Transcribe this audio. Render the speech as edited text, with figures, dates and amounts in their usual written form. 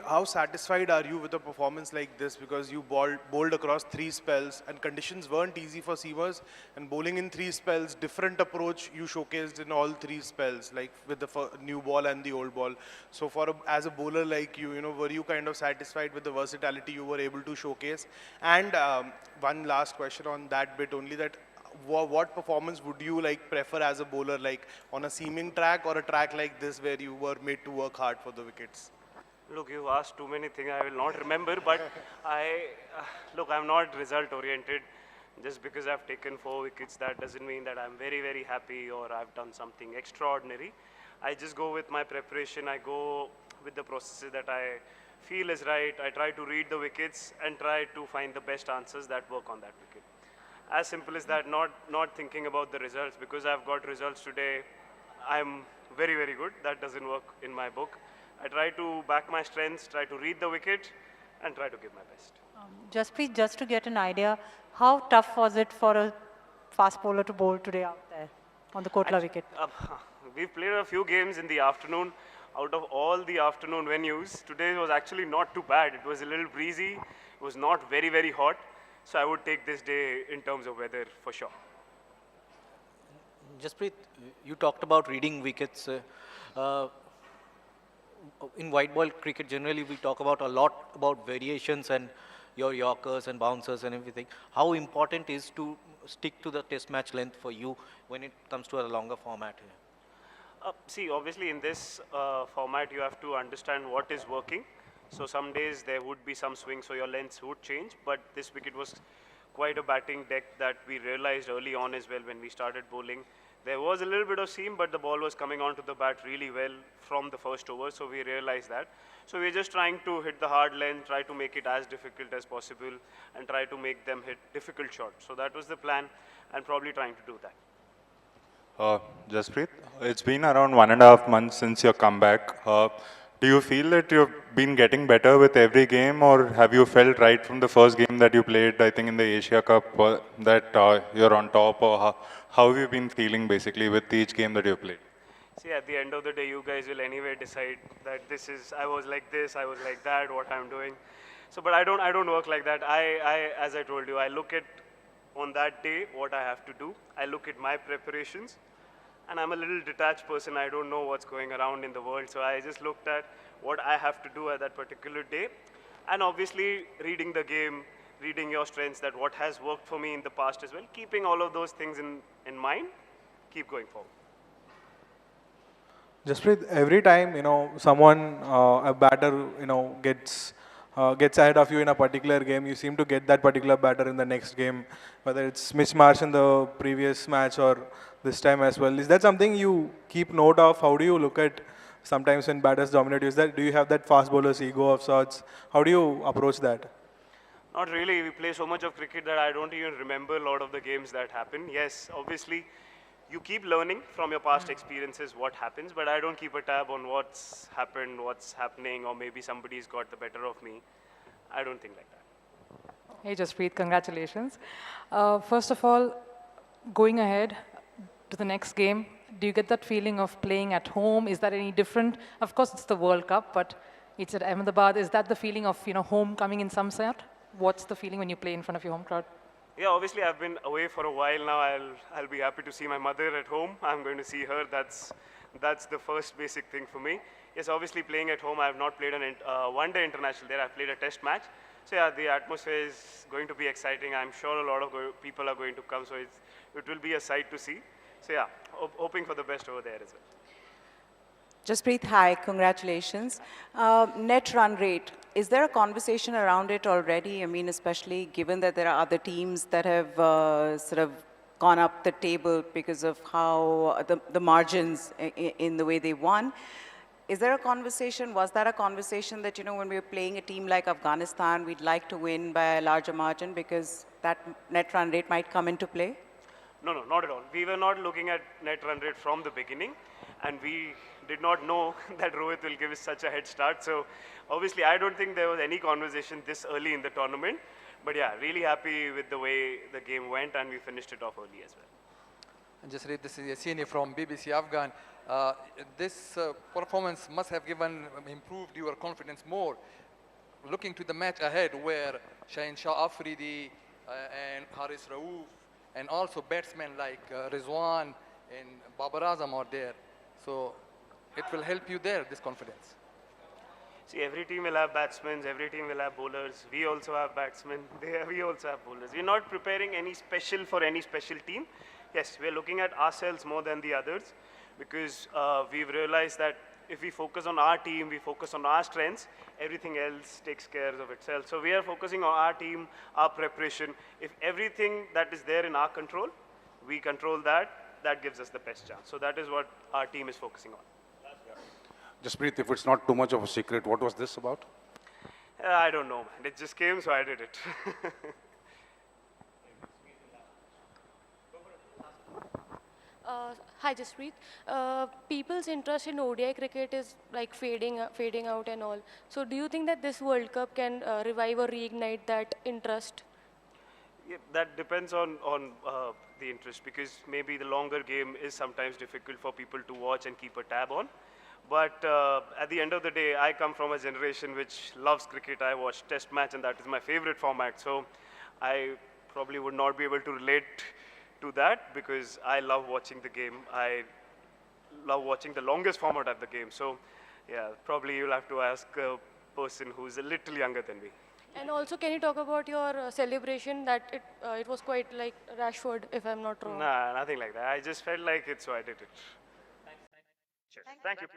How satisfied are you with a performance like this? Because you bowled across 3 spells and conditions weren't easy for seamers, and bowling in 3 spells, different approach you showcased in all 3 spells, like with the new ball and the old ball. So as a bowler like you, were you kind of satisfied with the versatility you were able to showcase? And one last question on that bit only, that what performance would you like prefer as a bowler, like on a seaming track or a track like this where you were made to work hard for the wickets? Look, you asked too many things I will not remember, but look, I'm not result oriented. Just because I've taken 4 wickets, that doesn't mean that I'm very, very happy or I've done something extraordinary. I just go with my preparation. I go with the processes that I feel is right. I try to read the wickets and try to find the best answers that work on that wicket. As simple as that, not thinking about the results. Because I've got results today, I'm very, very good. That doesn't work in my book. I try to back my strengths, try to read the wicket, and try to give my best. Jasprit, just to get an idea, how tough was it for a fast bowler to bowl today out there on the Kotla wicket? We've played a few games in the afternoon. Out of all the afternoon venues, today was actually not too bad. It was a little breezy. It was not very, very hot. So I would take this day in terms of weather for sure. Jasprit, you talked about reading wickets. In white ball cricket, generally we talk about a lot about variations and your yorkers and bouncers and everything. How important is to stick to the test match length for you when it comes to a longer format here? See, obviously in this format, you have to understand what is working. So some days there would be some swings, so your lengths would change. But this wicket was quite a batting deck that we realized early on as well when we started bowling. There was a little bit of seam, but the ball was coming onto the bat really well from the first over, so we realized that. So we're just trying to hit the hard length, try to make it as difficult as possible, and try to make them hit difficult shots. So that was the plan, and probably trying to do that. Jasprit, it's been around 1.5 months since your comeback. Do you feel that you've been getting better with every game, or have you felt right from the first game that you played, I think in the Asia Cup, that you're on top, or how have you been feeling basically with each game that you've played? See, at the end of the day, you guys will anyway decide that I was like this, I was like that, what I'm doing. So, but I don't work like that. As I told you, I look at on that day what I have to do. I look at my preparations. And I'm a little detached person. I don't know what's going around in the world. So I just looked at what I have to do at that particular day. And obviously, reading the game, reading your strengths, that what has worked for me in the past as well, keeping all of those things in mind, keep going forward. Jasprit, every time, someone, a batter, gets ahead of you in a particular game, you seem to get that particular batter in the next game, whether it's Mitch Marsh in the previous match or this time as well. Is that something you keep note of? How do you look at sometimes when batters dominate? Do you have that fast bowler's ego of sorts? How do you approach that? Not really. We play so much of cricket that I don't even remember a lot of the games that happen. Yes, obviously, you keep learning from your past experiences what happens, but I don't keep a tab on what's happened, what's happening, or maybe somebody's got the better of me. I don't think like that. Hey, Jasprit, congratulations. First of all, going ahead to the next game, do you get that feeling of playing at home? Is that any different? Of course, it's the World Cup, but it's at Ahmedabad. Is that the feeling of home coming in some sort? What's the feeling when you play in front of your home crowd? Yeah, obviously I've been away for a while now. I'll be happy to see my mother at home. I'm going to see her. That's the first basic thing for me. Yes, obviously playing at home. I have not played a one-day international there. I've played a test match. So yeah, the atmosphere is going to be exciting. I'm sure a lot of people are going to come. So it will be a sight to see. So yeah, hoping for the best over there as well. Jasprit, hi, congratulations. Net run rate, is there a conversation around it already? I mean, especially given that there are other teams that have sort of gone up the table because of how the margins in the way they won. Is there a conversation, was that a conversation that, when we were playing a team like Afghanistan, we'd like to win by a larger margin because that net run rate might come into play? No, not at all. We were not looking at net run rate from the beginning, and we did not know that Rohit will give us such a head start. So obviously, I don't think there was any conversation this early in the tournament. But yeah, really happy with the way the game went, and we finished it off early as well. Jasprit, this is Yassini from BBC Afghan. this performance must have improved your confidence more. Looking to the match ahead where Shaheen Shah Afridi and Haris Rauf and also batsmen like Rizwan and Babar Azam are there. So it will help you there, this confidence. See, every team will have batsmen, every team will have bowlers. We also have batsmen, we also have bowlers. We're not preparing any special for any special team. Yes, we're looking at ourselves more than the others because we've realized that if we focus on our team, we focus on our strengths, everything else takes care of itself. So we are focusing on our team, our preparation. If everything that is there in our control, we control that, that gives us the best chance. So that is what our team is focusing on. Jasprit, if it's not too much of a secret, what was this about? I don't know, man. It just came, so I did it. Hi, Jasprit. People's interest in ODI cricket is like fading out and all. So do you think that this World Cup can revive or reignite that interest? Yeah, that depends on the interest because maybe the longer game is sometimes difficult for people to watch and keep a tab on. But at the end of the day, I come from a generation which loves cricket. I watch Test match and that is my favorite format. So I probably would not be able to relate to that because I love watching the game. I love watching the longest format of the game. So yeah, probably you'll have to ask a person who's a little younger than me. And also, can you talk about your celebration that it was quite like Rashford, if I'm not wrong? Nah, nothing like that. I just felt like it, so I did it. Thanks. Cheers. Thank you.